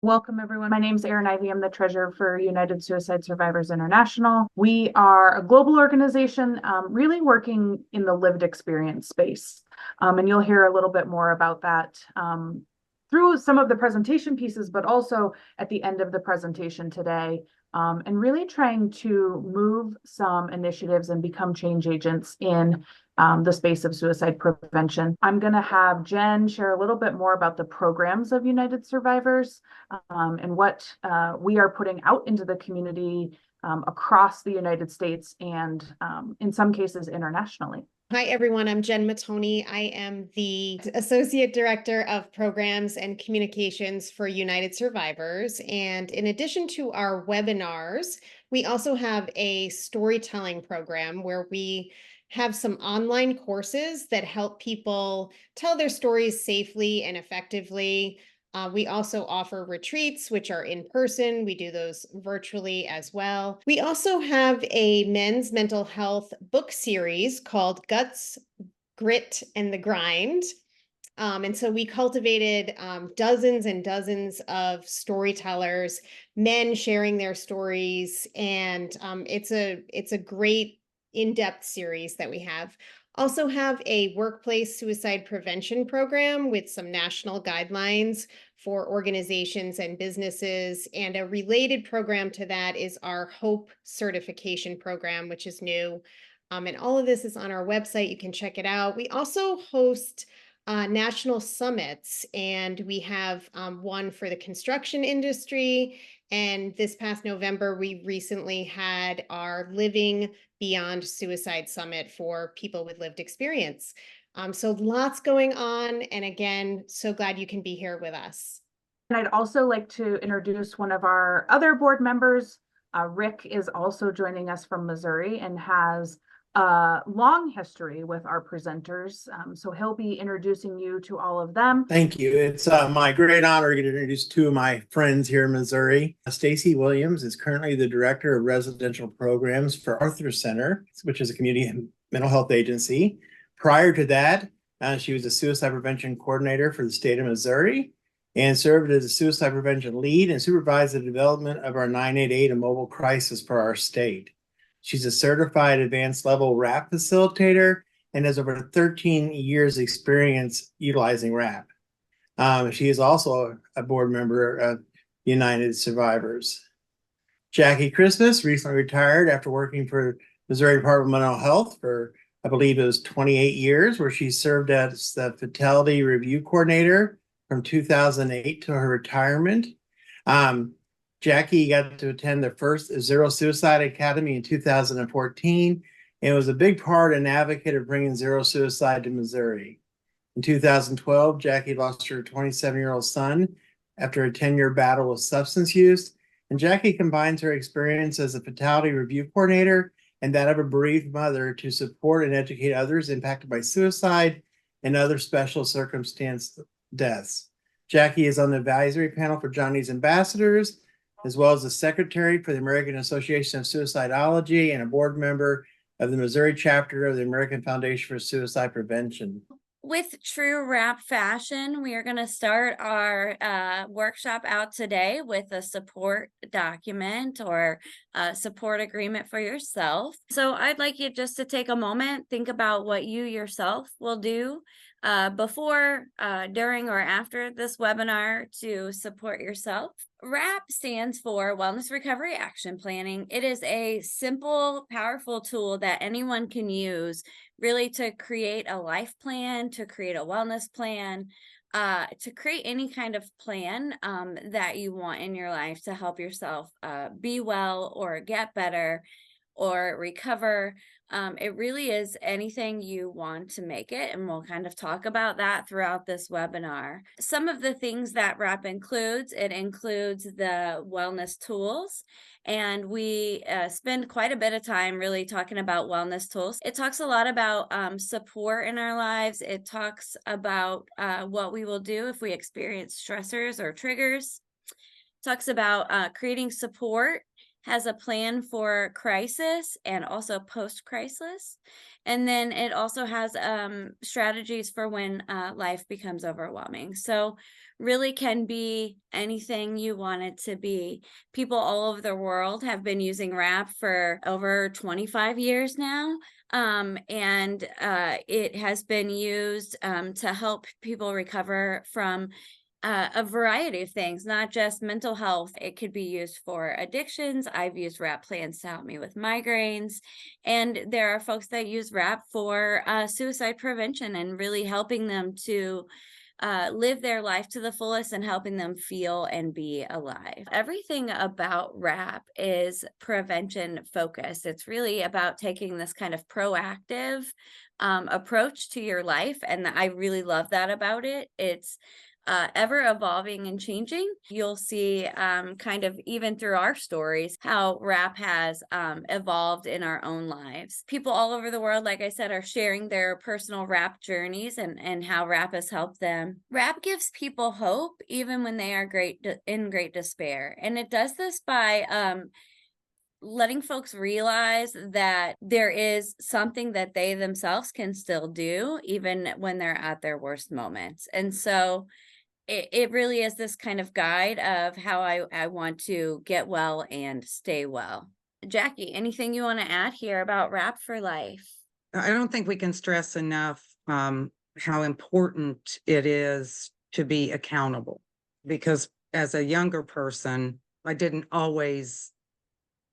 Welcome, everyone. My name is Erin Ivey. I'm the treasurer for United Suicide Survivors International. We are a global organization really working in the lived experience space. And you'll hear a little bit more about that through some of the presentation pieces, but also at the end of the presentation today, and really trying to move some initiatives and become change agents in the space of suicide prevention. I'm going to have Jen share a little bit more about the programs of United Survivors and what we are putting out into the community across the United States and in some cases internationally. Hi, everyone. I'm Jen Mattoni. I am the Associate Director of Programs and Communications for United Survivors. And in addition to our webinars, we also have a storytelling program where we have some online courses that help people tell their stories safely and effectively. We also offer retreats, which are in person. We do those virtually as well. We also have a men's mental health book series called Guts, Grit, and the Grind. And so we cultivated dozens and dozens of storytellers, men sharing their stories, and it's a great in-depth series that we have. Also have a workplace suicide prevention program with some national guidelines for organizations and businesses. And a related program to that is our HOPE certification program, which is new. And all of this is on our website. You can check it out. We also host national summits, and we have one for the construction industry. And this past November, we recently had our Living Beyond Suicide Summit for people with lived experience. So lots going on. And again, so glad you can be here with us. And I'd also like to introduce one of our other board members. Rick is also joining us from Missouri and has a long history with our presenters. So he'll be introducing you to all of them. Thank you. It's my great honor to get introduced to two of my friends here in Missouri. Stacy Williams is currently the Director of Residential Programs for Arthur Center, which is a community mental health agency. Prior to that, she was a suicide prevention coordinator for the state of Missouri and served as a suicide prevention lead and supervised the development of our 988, a mobile crisis for our state. She's a certified advanced level RAP facilitator and has over 13 years experience utilizing RAP. She is also a board member of United Survivors. Jackie Christmas recently retired after working for Missouri Department of Mental Health for, I believe it was 28 years, where she served as the Fatality Review Coordinator from 2008 to her retirement. Jackie got to attend the first Zero Suicide Academy in 2014 and was a big part and advocate of bringing zero suicide to Missouri. In 2012, Jackie lost her 27-year-old son after a 10-year battle with substance use, and Jackie combines her experience as a fatality review coordinator and that of a bereaved mother to support and educate others impacted by suicide and other special circumstance deaths. Jackie is on the advisory panel for Johnny's Ambassadors, as well as the secretary for the American Association of Suicidology and a board member of the Missouri chapter of the American Foundation for Suicide Prevention. With true RAP fashion, we are going to start our workshop out today with a support document or a support agreement for yourself. So I'd like you just to take a moment, think about what you yourself will do before, during, or after this webinar to support yourself. RAP stands for Wellness Recovery Action Planning. It is a simple, powerful tool that anyone can use really to create a life plan, to create a wellness plan, to create any kind of plan that you want in your life to help yourself be well or get better or recover. It really is anything you want to make it, and we'll kind of talk about that throughout this webinar. Some of the things that RAP includes, it includes the wellness tools, and we spend quite a bit of time really talking about wellness tools. It talks a lot about support in our lives. It talks about what we will do if we experience stressors or triggers. It talks about creating support has a plan for crisis and also post-crisis. And then it also has strategies for when life becomes overwhelming. So really can be anything you want it to be. People all over the world have been using WRAP for over 25 years now. And it has been used to help people recover from a variety of things, not just mental health. It could be used for addictions. I've used WRAP plans to help me with migraines. And there are folks that use WRAP for suicide prevention and really helping them to live their life to the fullest and helping them feel and be alive. Everything about WRAP is prevention focused. It's really about taking this kind of proactive approach to your life. And I really love that about it. It's ever evolving and changing. You'll see kind of even through our stories how WRAP has evolved in our own lives. People all over the world, like I said, are sharing their personal WRAP journeys and how WRAP has helped them. WRAP gives people hope even when they are in great despair. And it does this by letting folks realize that there is something that they themselves can still do even when they're at their worst moments. And so it really is this kind of guide of how I want to get well and stay well. Jackie, anything you want to add here about WRAP for Life? I don't think we can stress enough how important it is to be accountable, because as a younger person, I didn't always,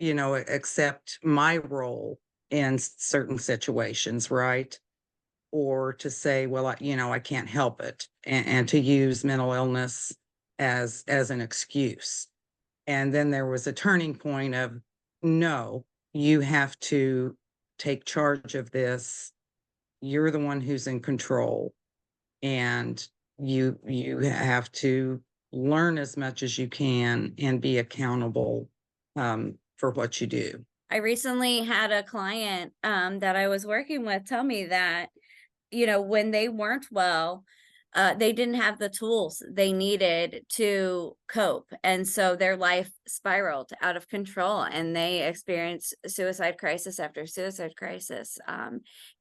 accept my role in certain situations, right? Or to say, well, I can't help it, and to use mental illness as an excuse. And then there was a turning point of, no, you have to take charge of this. You're the one who's in control, and you have to learn as much as you can and be accountable for what you do. I recently had a client that I was working with tell me that, when they weren't well, they didn't have the tools they needed to cope. And so their life spiraled out of control and they experienced suicide crisis after suicide crisis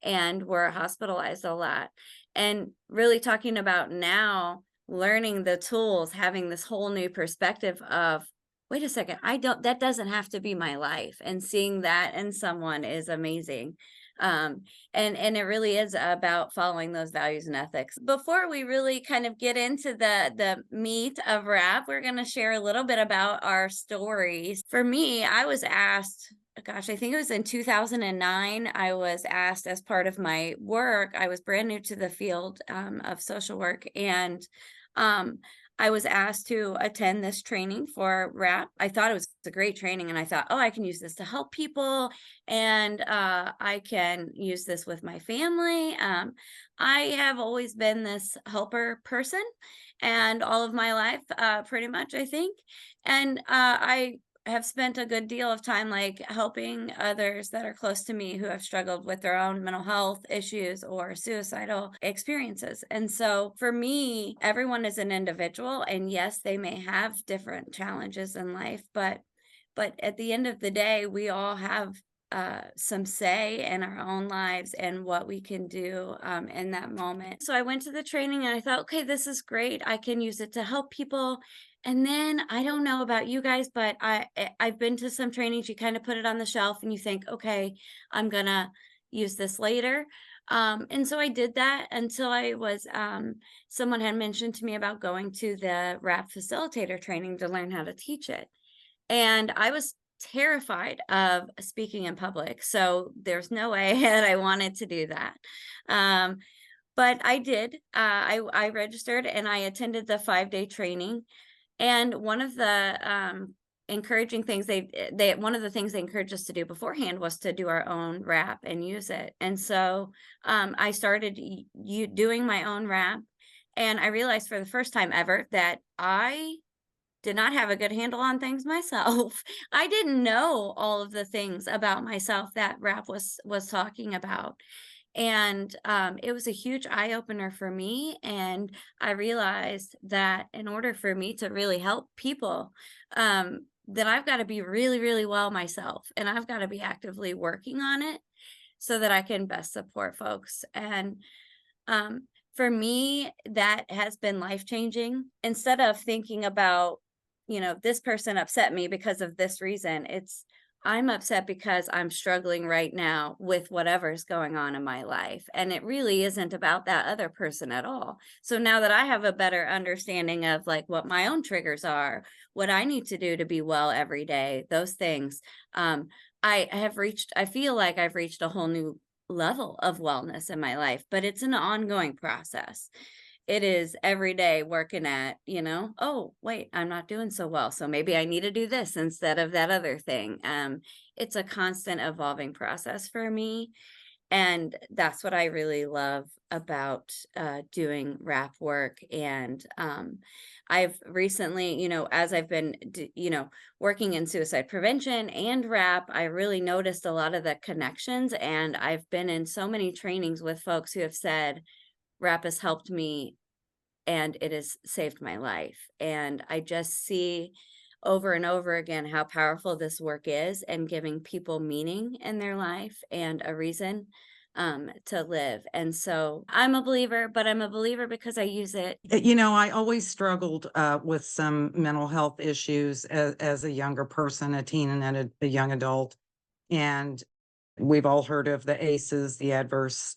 and were hospitalized a lot. And really talking about now learning the tools, having this whole new perspective of, wait a second, that doesn't have to be my life. And seeing that in someone is amazing. And it really is about following those values and ethics. Before we really kind of get into the meat of WRAP, we're going to share a little bit about our stories. For me, I was asked, I think it was in 2009, I was asked as part of my work. I was brand new to the field of social work, and I was asked to attend this training for WRAP. I thought it was a great training, and I thought, I can use this to help people, and I can use this with my family. I have always been this helper person, and all of my life, pretty much, I think. And I have spent a good deal of time helping others that are close to me who have struggled with their own mental health issues or suicidal experiences. And so for me, everyone is an individual, and yes, they may have different challenges in life, but at the end of the day, we all have some say in our own lives and what we can do in that moment. So I went to the training and I thought, okay, this is great. I can use it to help people. And then I don't know about you guys, but I've been to some trainings, you kind of put it on the shelf and you think, okay, I'm going to use this later. And so I did that until I was, someone had mentioned to me about going to the WRAP facilitator training to learn how to teach it. And I was terrified of speaking in public. So there's no way that I wanted to do that. But I did. I registered and I attended the 5-day training. And one of the encouraging things one of the things they encouraged us to do beforehand was to do our own WRAP and use it. And so I started doing my own WRAP, and I realized for the first time ever that I did not have a good handle on things myself. I didn't know all of the things about myself that WRAP was talking about. And it was a huge eye-opener for me. And I realized that in order for me to really help people, then I've got to be really, really well myself, and I've got to be actively working on it so that I can best support folks. And for me, that has been life changing. Instead of thinking about, this person upset me because of this reason, I'm upset because I'm struggling right now with whatever's going on in my life. And it really isn't about that other person at all. So now that I have a better understanding of like what my own triggers are, what I need to do to be well every day, those things, I feel like I've reached a whole new level of wellness in my life, but it's an ongoing process. It is every day working at, oh, wait, I'm not doing so well. So maybe I need to do this instead of that other thing. It's a constant evolving process for me. And that's what I really love about doing RAP work. And I've recently, as I've been, working in suicide prevention and RAP, I really noticed a lot of the connections. And I've been in so many trainings with folks who have said, RAP has helped me and it has saved my life. And I just see over and over again how powerful this work is and giving people meaning in their life and a reason to live. And so I'm a believer, but I'm a believer because I use it. I always struggled with some mental health issues as a younger person, a teen and a young adult. And we've all heard of the ACEs, the adverse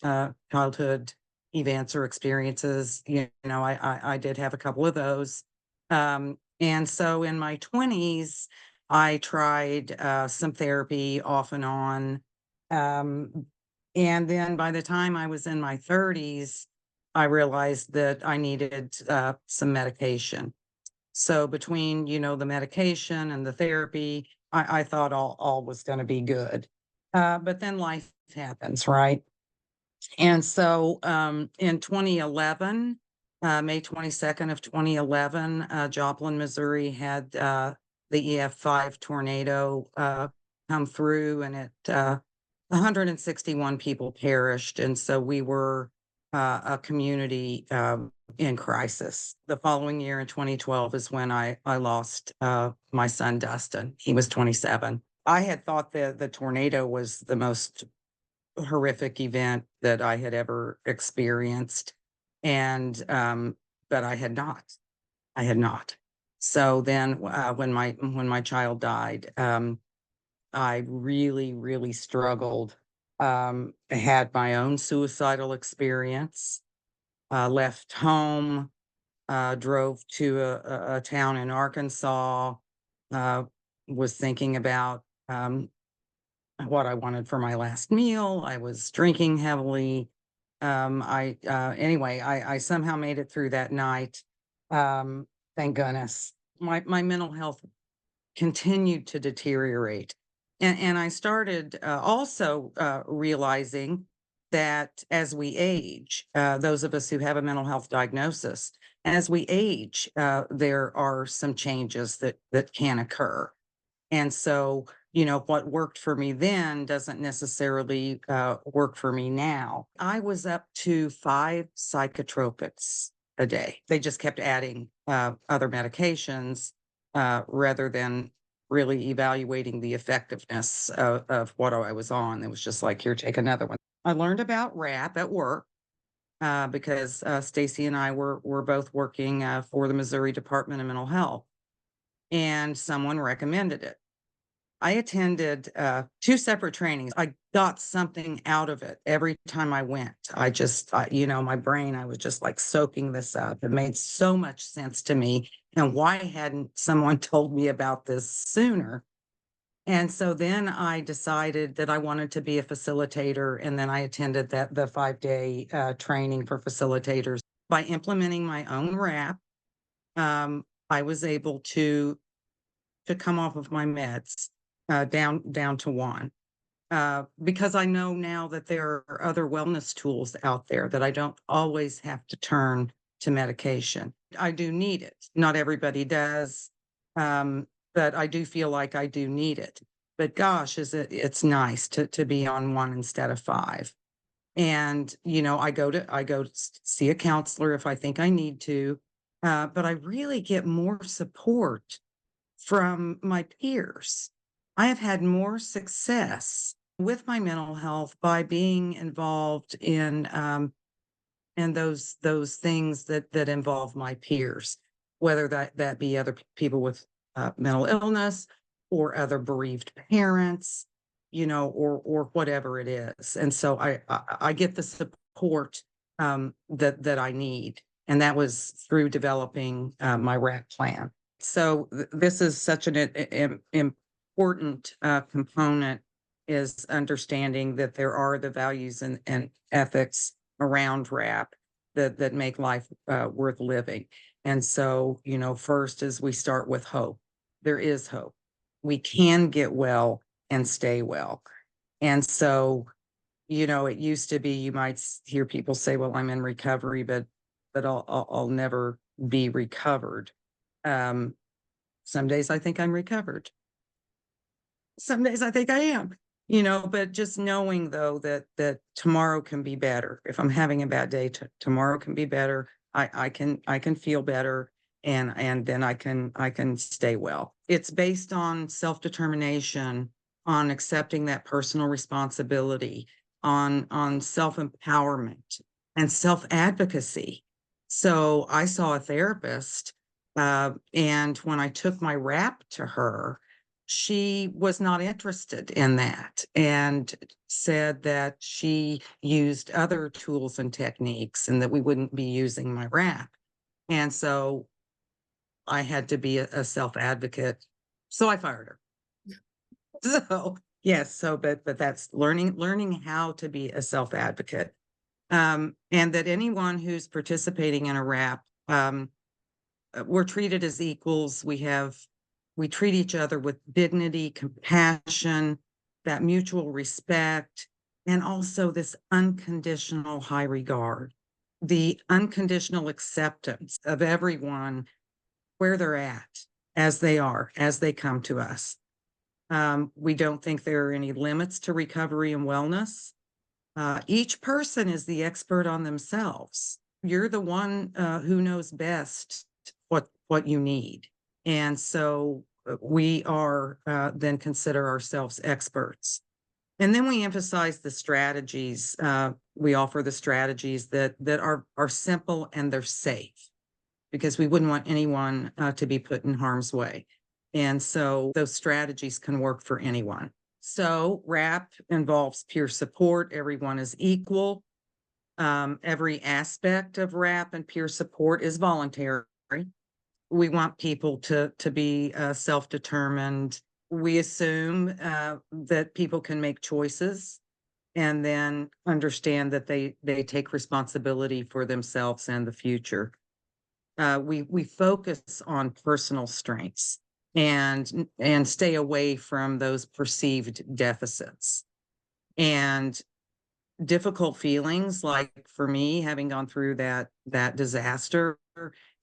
childhood events or experiences. I did have a couple of those. And so in my 20s, I tried some therapy off and on. And then by the time I was in my 30s, I realized that I needed some medication. So between, the medication and the therapy, I thought all was going to be good. But then life happens, right? And so in 2011, May 22nd of 2011, Joplin, Missouri had the EF5 tornado come through, and 161 people perished. And so we were a community in crisis. The following year in 2012 is when I lost my son, Dustin. He was 27. I had thought that the tornado was the most horrific event that I had ever experienced. And, but I had not. I had not. So then when my child died, I really, really struggled. Had my own suicidal experience, left home, drove to a town in Arkansas, was thinking about what I wanted for my last meal. I was drinking heavily. Anyway, I somehow made it through that night. Thank goodness. My mental health continued to deteriorate. And I started also realizing that as we age, those of us who have a mental health diagnosis, as we age, there are some changes that can occur. And so, what worked for me then doesn't necessarily work for me now. I was up to 5 psychotropics a day. They just kept adding other medications rather than really evaluating the effectiveness of what I was on. It was just like, here, take another one. I learned about RAP at work because Stacy and I were both working for the Missouri Department of Mental Health, and someone recommended it. I attended 2 separate trainings. I got something out of it every time I went. My brain, I was just like soaking this up. It made so much sense to me. And why hadn't someone told me about this sooner? And so then I decided that I wanted to be a facilitator. And then I attended the 5-day training for facilitators. By implementing my own RAP, I was able to come off of my meds down to 1. Because I know now that there are other wellness tools out there that I don't always have to turn to medication. I do need it. Not everybody does, but I do feel like I do need it. But gosh, it's nice to be on 1 instead of 5. And I go to see a counselor if I think I need to, but I really get more support from my peers. I have had more success with my mental health by being involved in those things that involve my peers, whether that be other people with mental illness or other bereaved parents, or whatever it is. And so I get the support that I need, and that was through developing my RAP plan. So this is such an important component, is understanding that there are the values and ethics around RAP that make life worth living. And so, first is we start with hope. There is hope. We can get well and stay well. And so, it used to be, you might hear people say, well, I'm in recovery, but I'll never be recovered. Some days I think I'm recovered. Some days I think I am. But just knowing though that tomorrow can be better. If I'm having a bad day, tomorrow can be better. I can feel better, and then I can stay well. It's based on self-determination, on accepting that personal responsibility, on self-empowerment and self-advocacy. So I saw a therapist, and when I took my RAP to her, she was not interested in that and said that she used other tools and techniques and that we wouldn't be using my RAP. And so I had to be a self-advocate. So I fired her. So yes, but that's learning how to be a self-advocate. And that anyone who's participating in a RAP, we're treated as equals. We treat each other with dignity, compassion, that mutual respect, and also this unconditional high regard, the unconditional acceptance of everyone where they're at, as they are, as they come to us. We don't think there are any limits to recovery and wellness. Each person is the expert on themselves. You're the one who knows best what you need. And so we are then consider ourselves experts. And then we emphasize the strategies. We offer the strategies that are simple and they're safe, because we wouldn't want anyone to be put in harm's way. And so those strategies can work for anyone. So RAP involves peer support. Everyone is equal. Every aspect of RAP and peer support is voluntary. We want people to be self-determined. We assume that people can make choices, and then understand that they take responsibility for themselves and the future. We focus on personal strengths and stay away from those perceived deficits. And difficult feelings, like for me, having gone through that disaster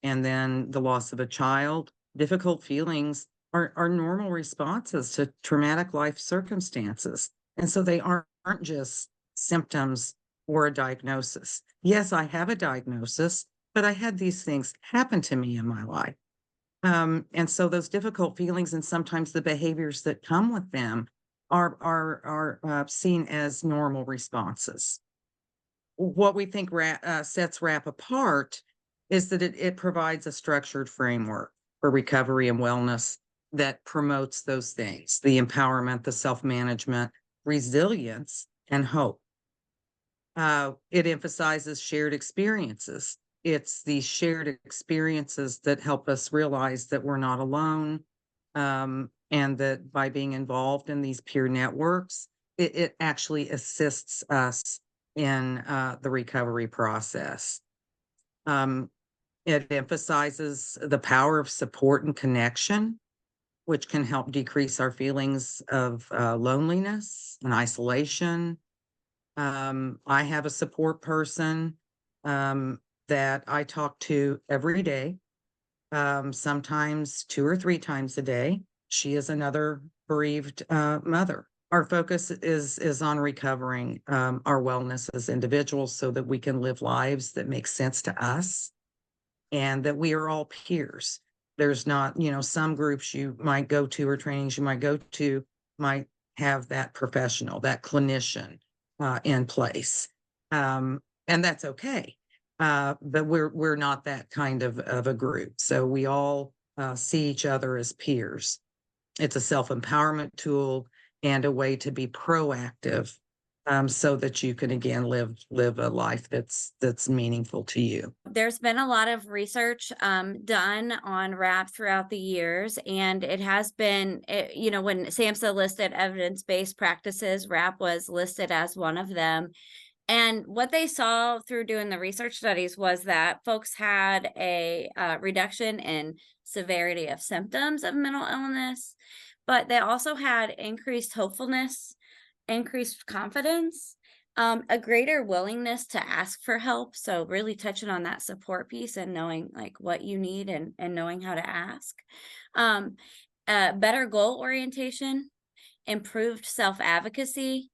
and then the loss of a child, difficult feelings are normal responses to traumatic life circumstances. And so they aren't just symptoms or a diagnosis. Yes, I have a diagnosis, but I had these things happen to me in my life. And so those difficult feelings and sometimes the behaviors that come with them are seen as normal responses. What we think sets RAP apart is that it provides a structured framework for recovery and wellness that promotes those things: the empowerment, the self-management, resilience, and hope. It emphasizes shared experiences. It's these shared experiences that help us realize that we're not alone, and that by being involved in these peer networks, it actually assists us in the recovery process. It emphasizes the power of support and connection, which can help decrease our feelings of loneliness and isolation. I have a support person that I talk to every day, sometimes 2 or 3 times a day. She is another bereaved mother. Our focus is on recovering our wellness as individuals so that we can live lives that make sense to us, and that we are all peers. There's not, some groups you might go to or trainings you might go to might have that professional, that clinician in place. And that's okay. But we're not that kind of a group. So we all see each other as peers. It's a self-empowerment tool and a way to be proactive, so that you can again live a life that's meaningful to you. There's been a lot of research done on RAP throughout the years, and it has been, when SAMHSA listed evidence-based practices, RAP was listed as one of them. And what they saw through doing the research studies was that folks had a reduction in severity of symptoms of mental illness, but they also had increased hopefulness, increased confidence, a greater willingness to ask for help. So really touching on that support piece and knowing like what you need and knowing how to ask. Better goal orientation, improved self-advocacy,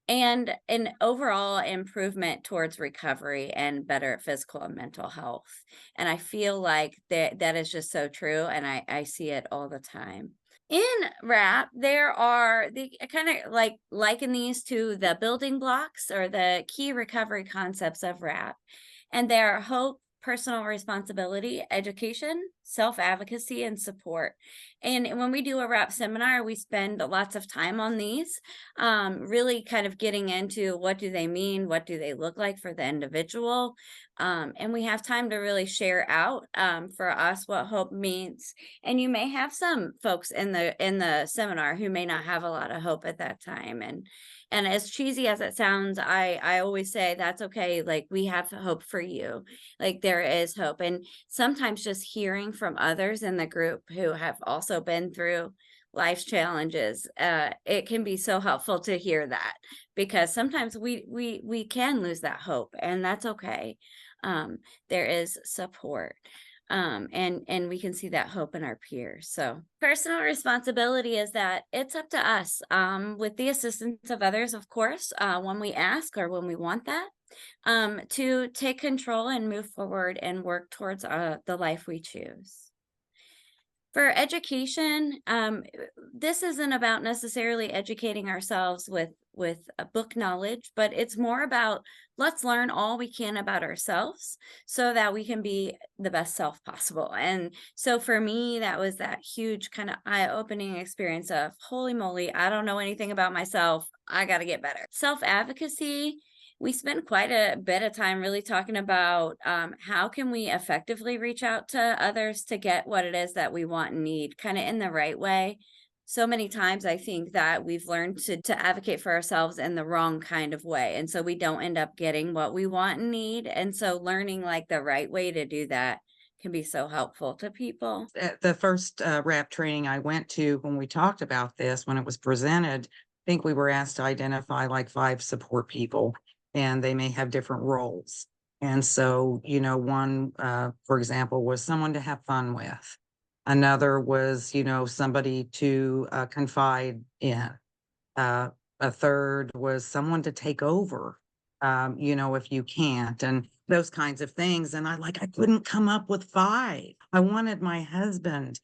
and an overall improvement towards recovery and better physical and mental health. And I feel like that is just so true. And I see it all the time. In RAP, there are the kind of like liken these to the building blocks or the key recovery concepts of RAP. And there are hope, personal responsibility, education, self-advocacy, and support. And when we do a RAP seminar, we spend lots of time on these, really kind of getting into what do they mean, what do they look like for the individual. And we have time to really share out for us what hope means. And you may have some folks in the seminar who may not have a lot of hope at that time. And as cheesy as it sounds, I always say that's okay. Like we have hope for you. Like there is hope. And sometimes just hearing from others in the group who have also been through life's challenges, it can be so helpful to hear that, because sometimes we can lose that hope, and that's okay. There is support. And we can see that hope in our peers. So personal responsibility is that it's up to us, with the assistance of others, of course, when we ask or when we want that, to take control and move forward and work towards the life we choose. For education, this isn't about necessarily educating ourselves with a book knowledge, but it's more about let's learn all we can about ourselves so that we can be the best self possible. And so for me, that was that huge kind of eye-opening experience of, holy moly, I don't know anything about myself. I got to get better. Self-advocacy. We spend quite a bit of time really talking about how can we effectively reach out to others to get what it is that we want and need, kind of in the right way. So many times I think that we've learned to advocate for ourselves in the wrong kind of way. And so we don't end up getting what we want and need. And so learning like the right way to do that can be so helpful to people. At the first RAP training I went to, when we talked about this, when it was presented, I think we were asked to identify like 5 support people, and they may have different roles. And so, one, for example, was someone to have fun with. Another was, somebody to confide in. A third was someone to take over, if you can't, and those kinds of things. And I couldn't come up with 5. I wanted my husband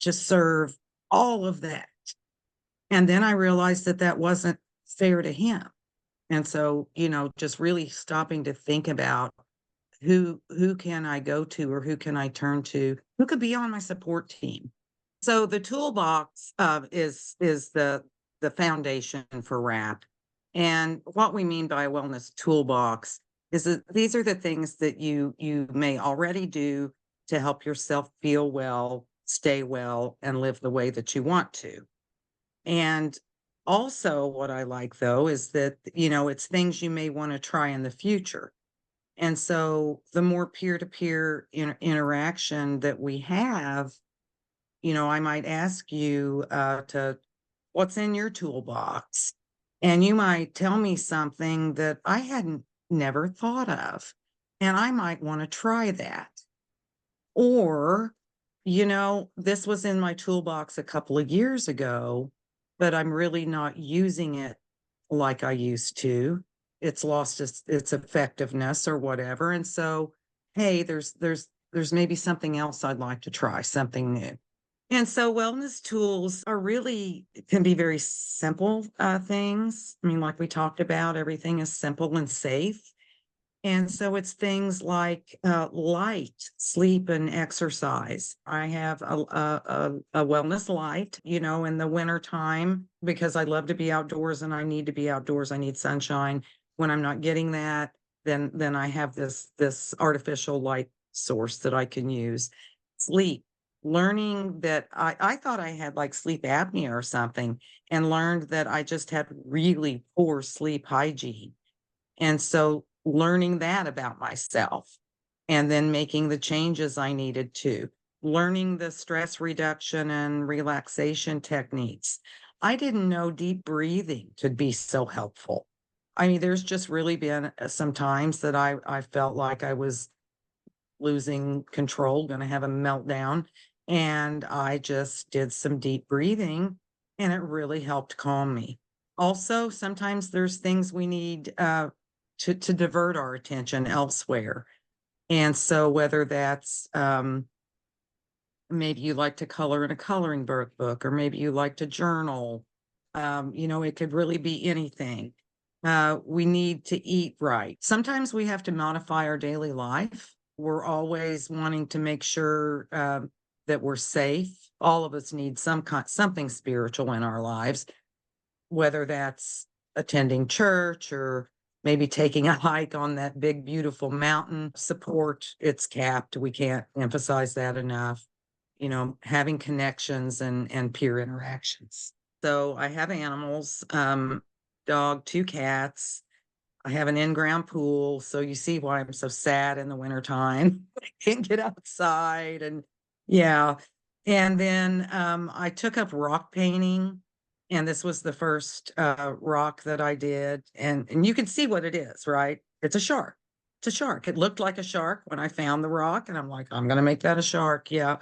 to serve all of that. And then I realized that wasn't fair to him. And so, just really stopping to think about who can I go to, or who can I turn to, who could be on my support team. So the toolbox is the foundation for RAP. And what we mean by a wellness toolbox is that these are the things that you may already do to help yourself feel well, stay well, and live the way that you want to. And also, what I like though is that, it's things you may want to try in the future. And so the more peer-to-peer interaction that we have, I might ask you to, what's in your toolbox? And you might tell me something that I hadn't never thought of, and I might want to try that. Or, this was in my toolbox a couple of years ago, but I'm really not using it like I used to. It's lost its effectiveness or whatever. And so, hey, there's there's maybe something else I'd like to try, something new. And so wellness tools are really can be very simple things. I mean, like we talked about, everything is simple and safe. And so it's things like light, sleep, and exercise. I have a wellness light, you know, in the winter time because I love to be outdoors and I need to be outdoors. I need sunshine. When I'm not getting that, then I have this artificial light source that I can use. Sleep, learning that I thought I had like sleep apnea or something, and learned that I just had really poor sleep hygiene. And so learning that about myself and then making the changes I needed to, learning the stress reduction and relaxation techniques. I didn't know deep breathing could be so helpful. I mean, there's just really been some times that I felt like I was losing control, going to have a meltdown. And I just did some deep breathing and it really helped calm me. Also, sometimes there's things we need to divert our attention elsewhere. And so whether that's maybe you like to color in a coloring book, or maybe you like to journal, you know, it could really be anything. We need to eat right. Sometimes we have to modify our daily life. We're always wanting to make sure that we're safe. All of us need something spiritual in our lives, whether that's attending church or maybe taking a hike on that big, beautiful mountain. Support, it's capped. We can't emphasize that enough. You know, having connections and peer interactions. So I have animals, dog, 2 cats. I have an in-ground pool. So you see why I'm so sad in the wintertime. I can't get outside and yeah. And then I took up rock painting. And this was the first rock that I did. And you can see what it is, right? It's a shark. It's a shark. It looked like a shark when I found the rock. And I'm like, I'm gonna make that a shark. Yeah.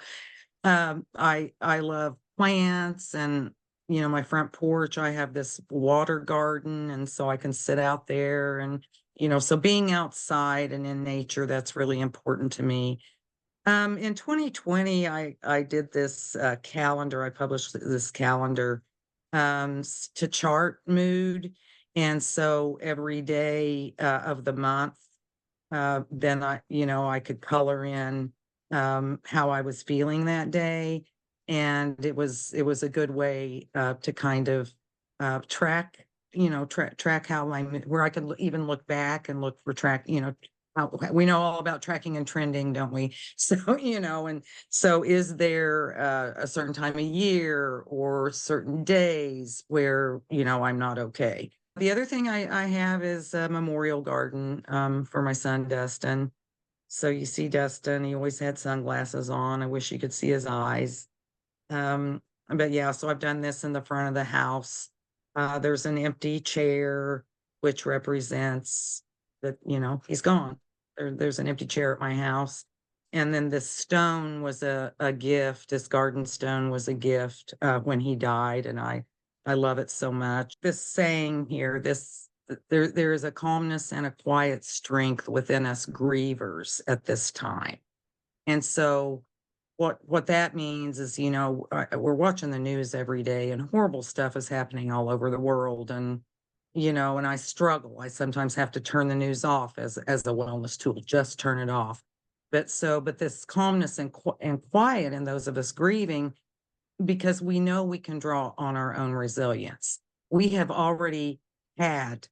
I love plants and you know, my front porch, I have this water garden, and so I can sit out there and you know, so being outside and in nature, that's really important to me. In 2020, I did this calendar. I published this calendar to chart mood, and so every day of the month, then you know, I could color in how I was feeling that day, and it was a good way to kind of track, you know, track how where I could even look back and look for you know, we know all about tracking and trending, don't we? So, you know, and so is there a certain time of year or certain days where, you know, I'm not okay? The other thing I have is a memorial garden for my son, Dustin. So you see Dustin, he always had sunglasses on. I wish you could see his eyes. But yeah, so I've done this in the front of the house. There's an empty chair, which represents that, you know, he's gone. There's an empty chair at my house. And then this stone was a gift. This garden stone was a gift when he died. And I love it so much. This saying here, there is a calmness and a quiet strength within us grievers at this time. And so what that means is, you know, we're watching the news every day and horrible stuff is happening all over the world. And, you know, and I struggle. I sometimes have to turn the news off as a wellness tool, just turn it off. But this calmness and quiet in those of us grieving, because we know we can draw on our own resilience. We have already had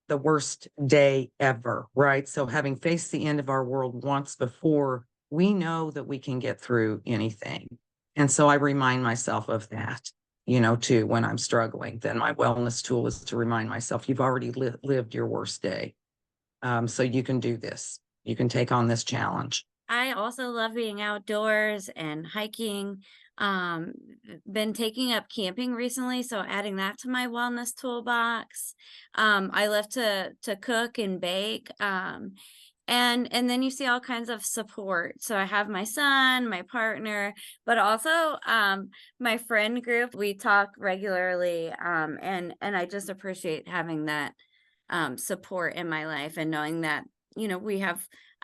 the worst day ever, right? So having faced the end of our world once before, we know that we can get through anything. And so I remind myself of that, you know, too, when I'm struggling. Then my wellness tool is to remind myself, you've already lived your worst day. So you can do this. You can take on this challenge. I also love being outdoors and hiking. Been taking up camping recently, so adding that to my wellness toolbox. I love to cook and bake. And then you see all kinds of support. So I have my son, my partner, but also my friend group. We talk regularly, and I just appreciate having that support in my life and knowing that, you know,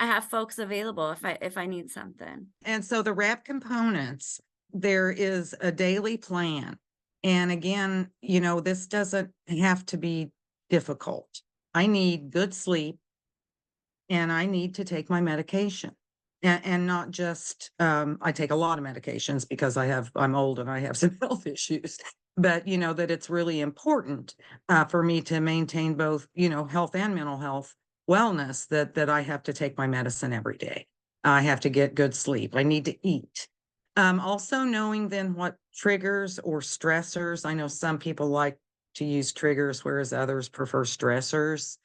I have folks available if I need something. And so the wrap components, there is a daily plan. And again, this doesn't have to be difficult. I need good sleep and I need to take my medication. And not just, I take a lot of medications because I'm old and I have some health issues, but that it's really important for me to maintain both, health and mental health wellness, that I have to take my medicine every day. I have to get good sleep. I need to eat. Also knowing then what triggers or stressors. I know some people like to use triggers, whereas others prefer stressors.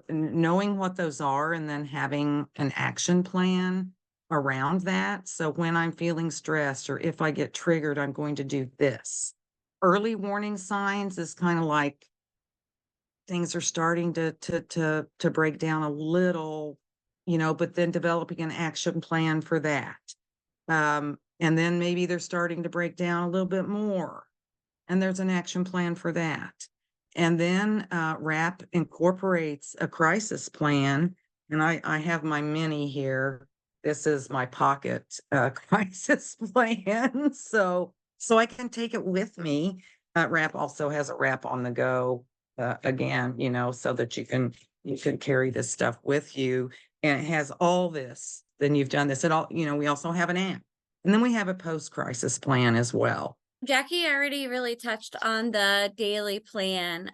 Knowing what those are and then having an action plan around that. So when I'm feeling stressed or if I get triggered, I'm going to do this. Early warning signs is kind of like things are starting to break down a little, but then developing an action plan for that. And then maybe they're starting to break down a little bit more. And there's an action plan for that. And then WRAP incorporates a crisis plan. And I have my mini here. This is my pocket crisis plan. So I can take it with me. WRAP also has a WRAP on the go again, so that you can carry this stuff with you. And it has all this. Then you've done this at all. We also have an app. And then we have a post-crisis plan as well. Jackie already really touched on the daily plan.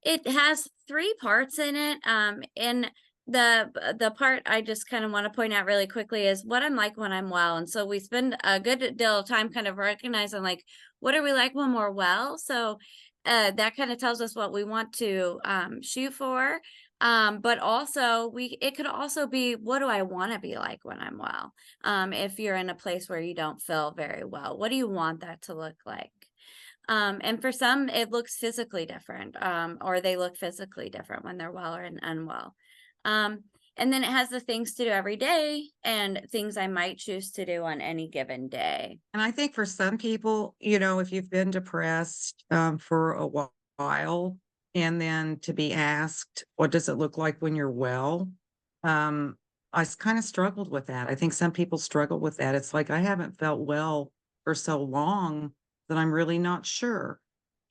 It has 3 parts in it. And the part I just kind of want to point out really quickly is what I'm like when I'm well. And so we spend a good deal of time kind of recognizing like, what are we like when we're well? So that kind of tells us what we want to shoot for. But also it could also be, what do I want to be like when I'm well? If you're in a place where you don't feel very well, what do you want that to look like? And for some, it looks physically different, or they look physically different when they're well or unwell. And then it has the things to do every day and things I might choose to do on any given day. And I think for some people, if you've been depressed for a while, and then to be asked, what does it look like when you're well? I kind of struggled with that. I think some people struggle with that. It's like, I haven't felt well for so long that I'm really not sure,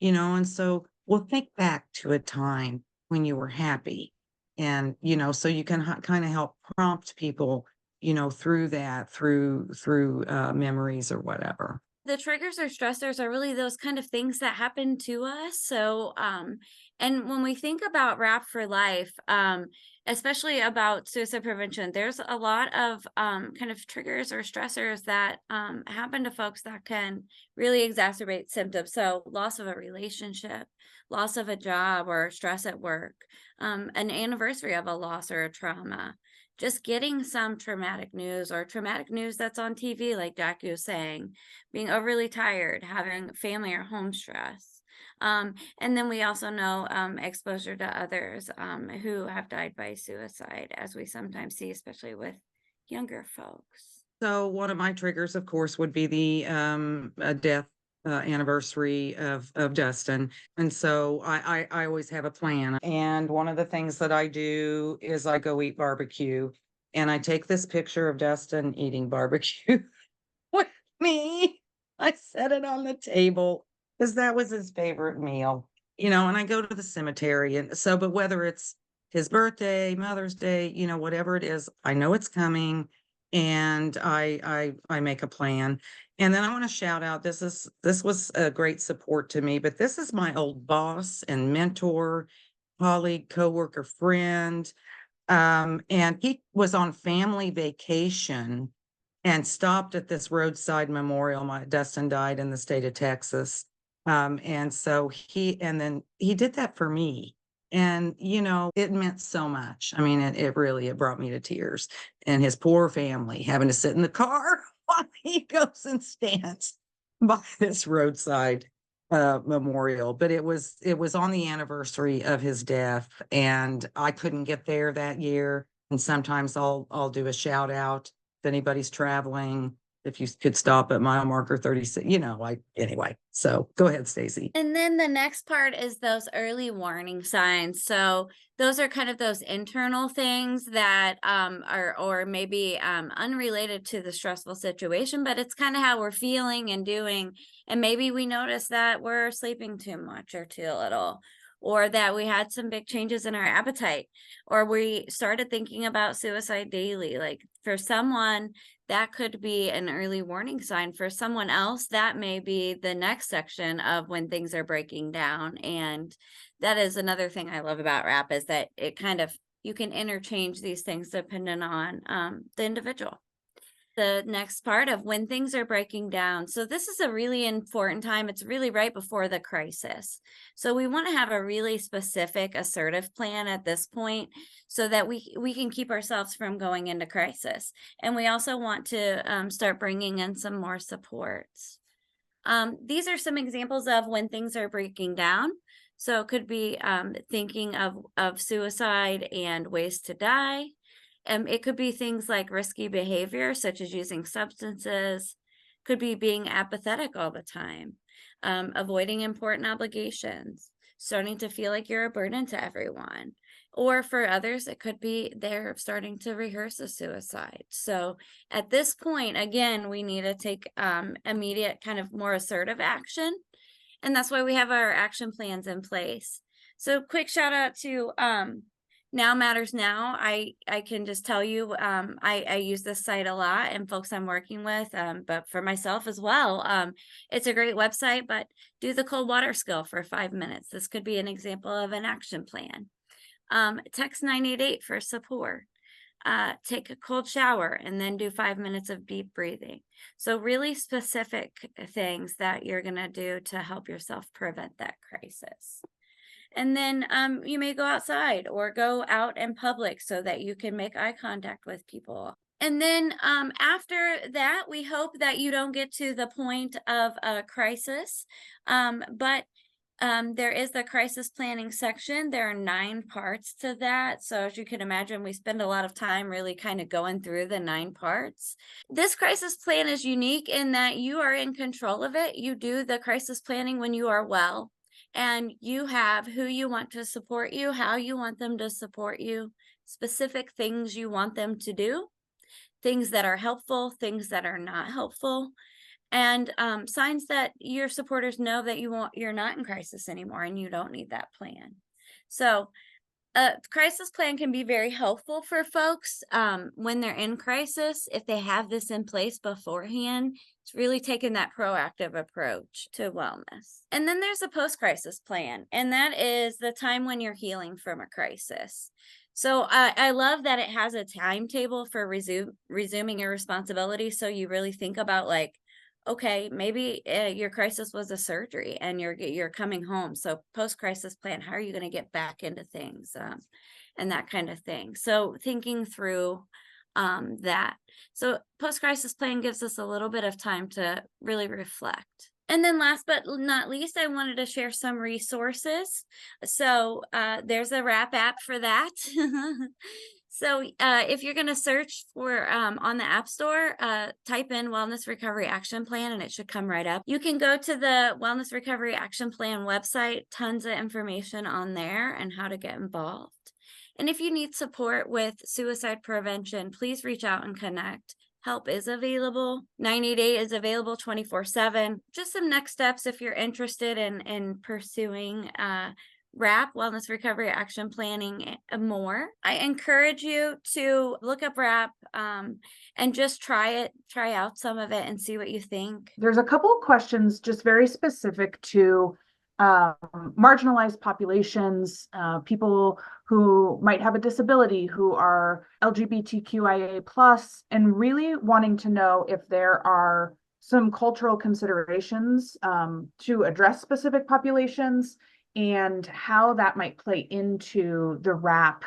and so we'll think back to a time when you were happy. And, so you can kind of help prompt people, through that, through memories or whatever. The triggers or stressors are really those kind of things that happen to us. So, and when we think about WRAP for Life, especially about suicide prevention, there's a lot of kind of triggers or stressors that happen to folks that can really exacerbate symptoms. So loss of a relationship, loss of a job or stress at work, an anniversary of a loss or a trauma, just getting some traumatic news or traumatic news that's on TV, like Jackie was saying, being overly tired, having family or home stress. And then we also know exposure to others who have died by suicide, as we sometimes see, especially with younger folks. So one of my triggers, of course, would be the death anniversary of Dustin. And so I always have a plan. And one of the things that I do is I go eat barbecue. And I take this picture of Dustin eating barbecue with me. I set it on the table because that was his favorite meal, and I go to the cemetery. And so, but whether it's his birthday, Mother's Day, whatever it is, I know it's coming. And I make a plan. And then I want to shout out, this was a great support to me, but this is my old boss and mentor, colleague, coworker, friend. And he was on family vacation and stopped at this roadside memorial. Dustin died in the state of Texas. And so he did that for me. And, it meant so much. I mean, it really brought me to tears. And his poor family having to sit in the car while he goes and stands by this roadside memorial. But it was on the anniversary of his death, and I couldn't get there that year. And sometimes I'll do a shout out if anybody's traveling. if you could stop at mile marker 36, anyway. So go ahead, Stacy. And then the next part is those early warning signs. So those are kind of those internal things that are or maybe unrelated to the stressful situation, but it's kind of how we're feeling and doing. And maybe we notice that we're sleeping too much or too little, or that we had some big changes in our appetite, or we started thinking about suicide daily. Like for someone, that could be an early warning sign. For someone else, that may be the next section of when things are breaking down. And that is another thing I love about RAP, is that it kind of, you can interchange these things depending on the individual. The next part of when things are breaking down. So this is a really important time. It's really right before the crisis. So we want to have a really specific, assertive plan at this point so that we can keep ourselves from going into crisis. And we also want to start bringing in some more supports. These are some examples of when things are breaking down. So it could be thinking of suicide and ways to die. It could be things like risky behavior, such as using substances, could be being apathetic all the time, avoiding important obligations, starting to feel like you're a burden to everyone. Or for others, it could be they're starting to rehearse a suicide. So at this point, again, we need to take immediate kind of more assertive action. And that's why we have our action plans in place. So quick shout out to Now Matters Now. I can just tell you, I use this site a lot and folks I'm working with, but for myself as well. It's a great website, but do the cold water skill for 5 minutes. This could be an example of an action plan. Text 988 for support. Take a cold shower and then do 5 minutes of deep breathing. So really specific things that you're going to do to help yourself prevent that crisis. And then you may go outside or go out in public so that you can make eye contact with people. And then after that, we hope that you don't get to the point of a crisis, but there is the crisis planning section. There are 9 parts to that. So as you can imagine, we spend a lot of time really kind of going through the 9 parts. This crisis plan is unique in that you are in control of it. You do the crisis planning when you are well. And you have who you want to support you, how you want them to support you, specific things you want them to do, things that are helpful, things that are not helpful, and signs that your supporters know that you're not in crisis anymore and you don't need that plan. So a crisis plan can be very helpful for folks when they're in crisis. If they have this in place beforehand, it's really taking that proactive approach to wellness. And then there's a post-crisis plan, and that is the time when you're healing from a crisis. So I love that it has a timetable for resuming your responsibility. So you really think about like, okay, maybe your crisis was a surgery and you're coming home. So post-crisis plan, how are you going to get back into things and that kind of thing. So thinking through that. So post-crisis plan gives us a little bit of time to really reflect. And then last but not least, I wanted to share some resources. So there's a RAP app for that. So if you're going to search for on the App Store, type in Wellness Recovery Action Plan and it should come right up. You can go to the Wellness Recovery Action Plan website, tons of information on there and how to get involved. And if you need support with suicide prevention, please reach out and connect. Help is available. 988 is available 24/7. Just some next steps if you're interested in pursuing RAP, Wellness Recovery Action Planning, more. I encourage you to look up RAP and just try out some of it and see what you think. There's a couple of questions just very specific to marginalized populations, people who might have a disability, who are LGBTQIA+, and really wanting to know if there are some cultural considerations to address specific populations and how that might play into the RAP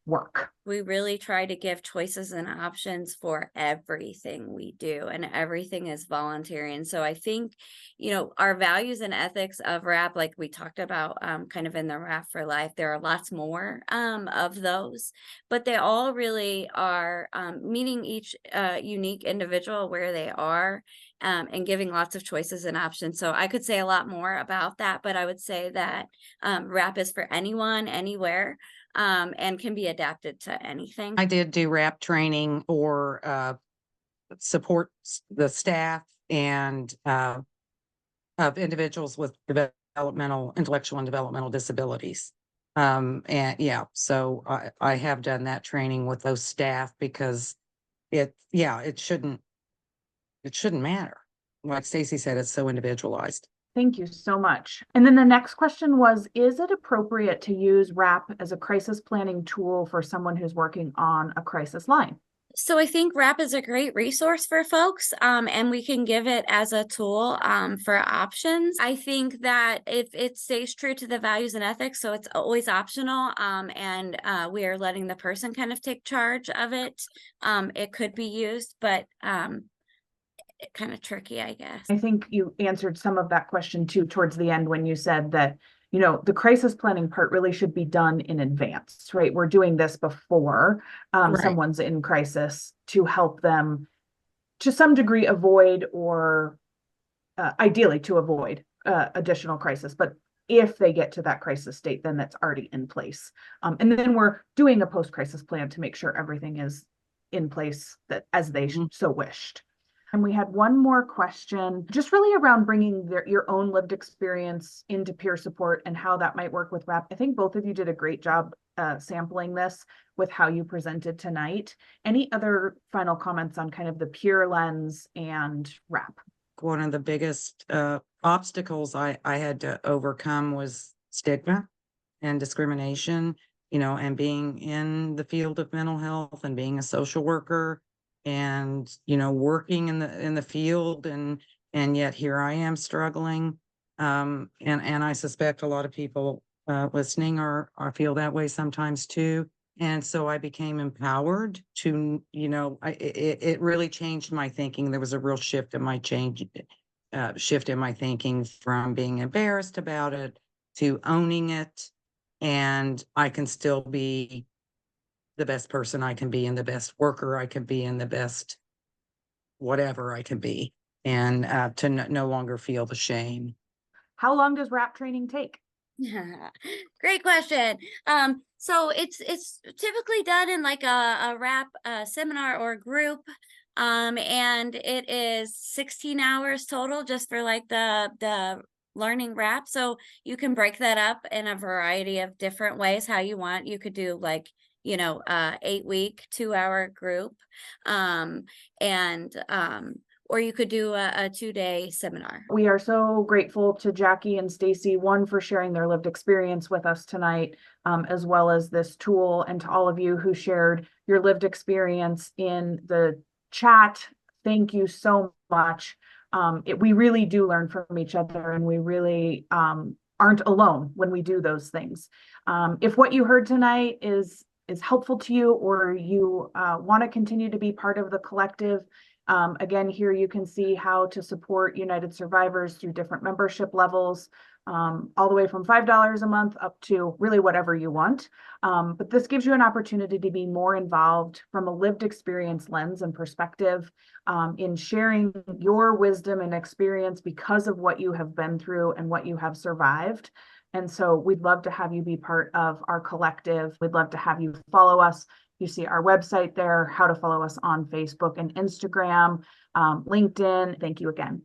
work. We really try to give choices and options for everything we do, and everything is voluntary. And so I think, our values and ethics of RAP, like we talked about, kind of in the RAP for Life, there are lots more of those, but they all really are meeting each unique individual where they are, and giving lots of choices and options. So I could say a lot more about that, but I would say that RAP is for anyone, anywhere, and can be adapted to anything. I did do RAP training or support the staff and of individuals with intellectual and developmental disabilities. And yeah, so I have done that training with those staff because it shouldn't matter. Like Stacy said, it's so individualized. Thank you so much. And then the next question was, is it appropriate to use RAP as a crisis planning tool for someone who's working on a crisis line? So I think RAP is a great resource for folks, and we can give it as a tool for options. I think that if it stays true to the values and ethics, so it's always optional, and we are letting the person kind of take charge of it, it could be used, but kind of tricky, I guess. I think you answered some of that question too towards the end when you said that, the crisis planning part really should be done in advance, right? We're doing this before Right. someone's in crisis to help them to some degree avoid or ideally to avoid additional crisis. But if they get to that crisis state, then that's already in place. And then we're doing a post-crisis plan to make sure everything is in place that as they so wished. And we had one more question, just really around bringing your own lived experience into peer support and how that might work with RAP. I think both of you did a great job sampling this with how you presented tonight. Any other final comments on kind of the peer lens and RAP? One of the biggest obstacles I had to overcome was stigma and discrimination, and being in the field of mental health and being a social worker and, working in the field and yet here I am struggling. And I suspect a lot of people listening are feel that way sometimes too. And so I became empowered to, it really changed my thinking. There was a real shift in my thinking from being embarrassed about it to owning it. And I can still be the best person I can be and the best worker I can be and the best whatever I can be, and to no longer feel the shame. How long does RAP training take? Great question. So it's typically done in like a RAP seminar or group, and it is 16 hours total just for like the learning RAP. So you can break that up in a variety of different ways how you want. You could do like 8-week 2-hour group, or you could do a 2-day seminar. We are so grateful to Jackie and Stacy, one for sharing their lived experience with us tonight, as well as this tool, and to all of you who shared your lived experience in the chat. Thank you so much. We really do learn from each other, and we really aren't alone when we do those things. If what you heard tonight is helpful to you, or you want to continue to be part of the collective, again, here you can see how to support United Survivors through different membership levels, all the way from $5 a month up to really whatever you want. But this gives you an opportunity to be more involved from a lived experience lens and perspective, in sharing your wisdom and experience because of what you have been through and what you have survived. And so we'd love to have you be part of our collective. We'd love to have you follow us. You see our website there, how to follow us on Facebook and Instagram, LinkedIn. Thank you again.